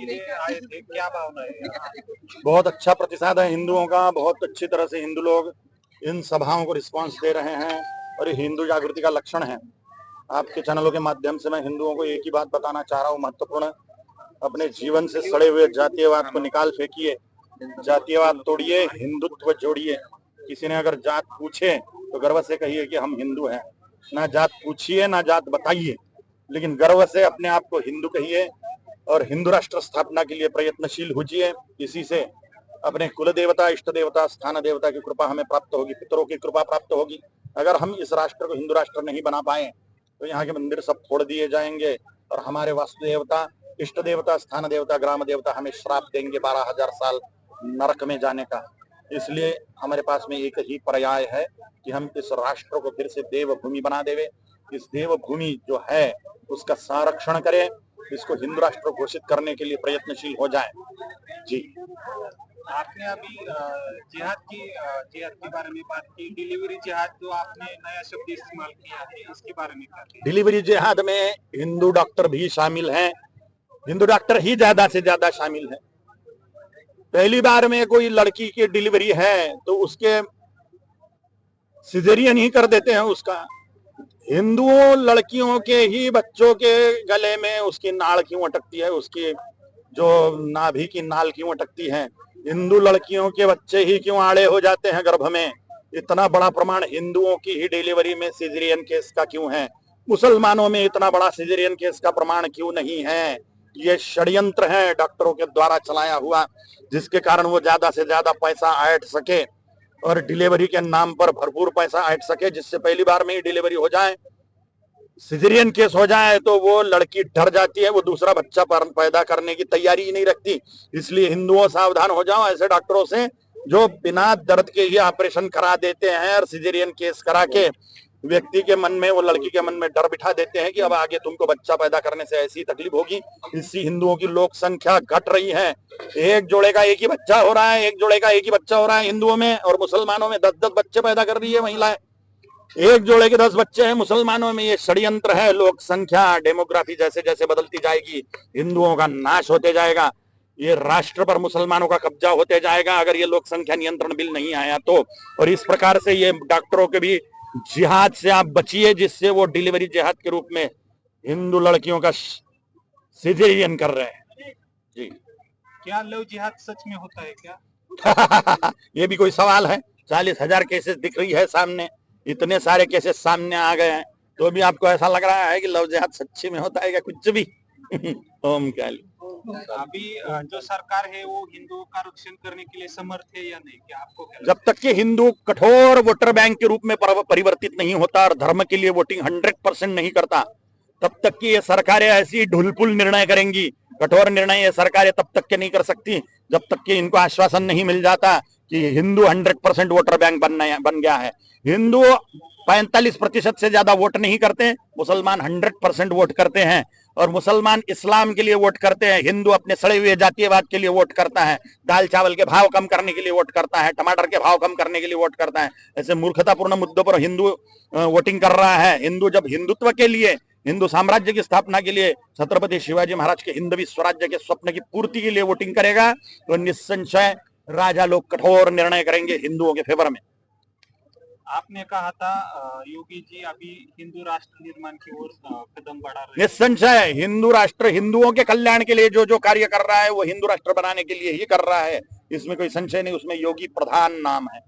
के लिए आए थे, क्या भावना है? बहुत अच्छा प्रतिसाद है हिंदुओं का। बहुत अच्छी तरह से हिंदू लोग इन सभाओं को रिस्पांस दे रहे हैं और ये हिंदू जागृति का लक्षण है। आपके चैनलों के माध्यम से मैं हिंदुओं को एक ही बात बताना चाह रहा हूँ महत्वपूर्ण, अपने जीवन से सड़े हुए जातीयवाद को निकाल फेंकिए, जातीयवाद तोड़िए, हिंदुत्व जोड़िए। किसी ने अगर जात पूछे तो गर्व से कहिए कि हम हिंदू हैं। ना जात पूछिए ना जात बताइए, लेकिन गर्व से अपने आप को हिंदू कहिए और हिंदू राष्ट्र स्थापना के लिए प्रयत्नशील होजिए। इसी से अपने कुल देवता, इष्ट देवता, स्थान देवता की कृपा हमें प्राप्त होगी, पितरों की कृपा प्राप्त होगी। अगर हम इस राष्ट्र को हिंदू राष्ट्र नहीं बना पाए तो यहाँ के मंदिर सब फोड़ दिए जाएंगे और हमारे वास्तु देवता, इष्ट देवता, स्थान देवता, ग्राम देवता हमें श्राप देंगे 12,000 साल नरक में जाने का। इसलिए हमारे पास में एक ही पर्याय है कि हम इस राष्ट्र को फिर से देवभूमि बना देवे। इस देवभूमि जो है उसका संरक्षण करें, इसको हिंदू राष्ट्र घोषित करने के लिए प्रयत्नशील हो जाए। जी, आपने अभी जिहाद के बारे में बात की, डिलीवरी जिहाद जो आपने नया शब्द इस्तेमाल किया है, इसके बारे में क्या कहें? डिलीवरी जिहाद में हिंदू डॉक्टर भी शामिल हैं, हिंदू डॉक्टर ही ज्यादा से ज्यादा शामिल हैं। पहली बार में कोई लड़की की डिलीवरी है तो उसके सिजेरियन ही कर देते हैं उसका। हिंदुओं लड़कियों के ही बच्चों के गले में उसकी नाड़ क्यों अटकती है, उसकी जो नाभि की नाल क्यों अटकती है? हिंदू लड़कियों के बच्चे ही क्यों आड़े हो जाते हैं गर्भ में? इतना बड़ा प्रमाण हिंदुओं की ही डिलीवरी में सिजेरियन केस का क्यों है? मुसलमानों में इतना बड़ा सिजेरियन केस का प्रमाण क्यों नहीं है? ये षड्यंत्र है डॉक्टरों के द्वारा चलाया हुआ, जिसके कारण वो ज्यादा से ज्यादा पैसा ऐंठ सके और डिलीवरी के नाम पर भरपूर पैसा ऐंठ सके, जिससे पहली बार में ही डिलीवरी हो जाए। सिजेरियन केस हो जाए तो वो लड़की डर जाती है, वो दूसरा बच्चा पैदा करने की तैयारी ही नहीं रखती। इसलिए हिंदुओं सावधान हो जाओ ऐसे डॉक्टरों से जो बिना दर्द के ही ऑपरेशन करा देते हैं और सिजेरियन केस करा के व्यक्ति के मन में, वो लड़की के मन में डर बिठा देते हैं कि अब आगे तुमको बच्चा पैदा करने से ऐसी तकलीफ होगी। इससे हिंदुओं की लोक संख्या घट रही है। एक जोड़े का एक ही बच्चा हो रहा है, एक जोड़े का एक ही बच्चा हो रहा है हिंदुओं में, और मुसलमानों में 10-10 बच्चे पैदा कर रही है महिलाएं। एक जोड़े के 10 बच्चे हैं मुसलमानों में। ये षड्यंत्र है। लोक संख्या, डेमोग्राफी जैसे जैसे बदलती जाएगी हिंदुओं का नाश होते जाएगा, ये राष्ट्र पर मुसलमानों का कब्जा होते जाएगा अगर ये लोक संख्या नियंत्रण बिल नहीं आया तो। और इस प्रकार से ये डॉक्टरों के भी जिहाद से आप बचिए, जिससे वो डिलीवरी जिहाद के रूप में हिंदू लड़कियों का सिजेरियन कर रहे हैं। जी, क्या लव जिहाद सच में होता है क्या? ये भी कोई सवाल है? 40,000 केसेस दिख रही है सामने, इतने सारे केसेस सामने आ गए हैं, तो भी आपको ऐसा लग रहा है कि लव जिहाद सच्ची में होता है क्या कुछ भी? ओम काली। अभी जो सरकार है वो हिंदुओं का रक्षण करने के लिए समर्थ है या नहीं, क्या आपको क्या जब तक कि हिंदू कठोर वोटर बैंक के रूप में परिवर्तित नहीं होता और धर्म के लिए वोटिंग 100% नहीं करता, तब तक कि ये सरकारें ऐसी ढुलपुल निर्णय करेंगी, कठोर निर्णय ये सरकारें तब तक के नहीं कर सकती जब तक कि इनको आश्वासन नहीं मिल जाता कि हिंदू 100% वोटर बैंक बन गया है। हिंदू 45% से ज्यादा वोट नहीं करते, मुसलमान 100% वोट करते हैं, और मुसलमान इस्लाम के लिए वोट करते हैं, हिंदू अपने सड़े हुए जातीयवाद के लिए वोट करता है, दाल चावल के भाव कम करने के लिए वोट करता है, टमाटर के भाव कम करने के लिए वोट करता है। ऐसे मूर्खतापूर्ण मुद्दों पर हिंदू वोटिंग कर रहा है। हिंदू जब हिंदुत्व के लिए, हिंदू साम्राज्य की स्थापना के लिए, छत्रपति शिवाजी महाराज के हिंदवी स्वराज्य के स्वप्न की पूर्ति के लिए वोटिंग करेगा तो निस्संशय राजा लोग कठोर निर्णय करेंगे हिंदुओं के फेवर में। आपने कहा था योगी जी अभी हिंदू राष्ट्र निर्माण की ओर कदम बढ़ा रहे हैं। निस्संशय हिंदू राष्ट्र हिंदुओं के कल्याण के लिए जो जो कार्य कर रहा है वो हिंदू राष्ट्र बनाने के लिए ही कर रहा है, इसमें कोई संशय नहीं। उसमें योगी प्रधान नाम है।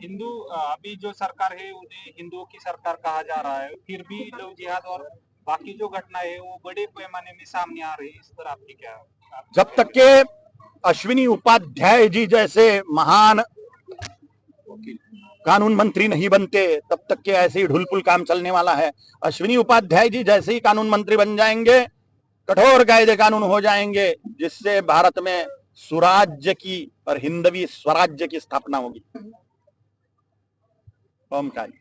हिंदू अभी जो सरकार है उन्हें हिंदुओं की सरकार कहा जा रहा है, फिर भी लव जिहाद और बाकी जो घटनाएं है वो बड़े पैमाने में सामने आ रही है, इस पर आपकी क्या? जब तक के अश्विनी उपाध्याय जी जैसे महान कानून मंत्री नहीं बनते तब तक के ऐसे ही ढुलपुल काम चलने वाला है। अश्विनी उपाध्याय जी जैसे ही कानून मंत्री बन जाएंगे, कठोर कायदे कानून हो जाएंगे, जिससे भारत में सुराज्य की और हिंदवी स्वराज्य की स्थापना होगी। ओम काली।